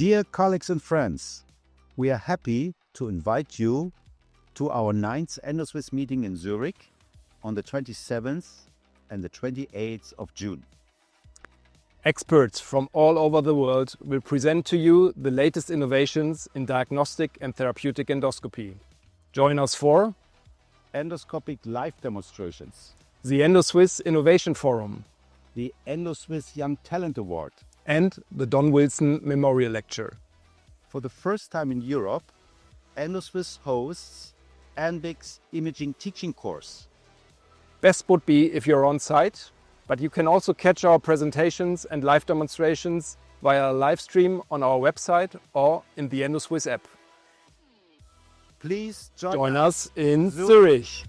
Dear colleagues and friends, we are happy to invite you to our 9th EndoSwiss meeting in Zurich on the 27th and the 28th of June. Experts from all over the world will present to you the latest innovations in diagnostic and therapeutic endoscopy. Join us for Endoscopic live demonstrations, the EndoSwiss Innovation Forum, the EndoSwiss Young Talent Award, and the Don Wilson Memorial Lecture. For the first time in Europe, EndoSwiss hosts ANBIIG's imaging teaching course. Best would be if you're on site, but you can also catch our presentations and live demonstrations via a live stream on our website or in the EndoSwiss app. Please Join us in Zurich.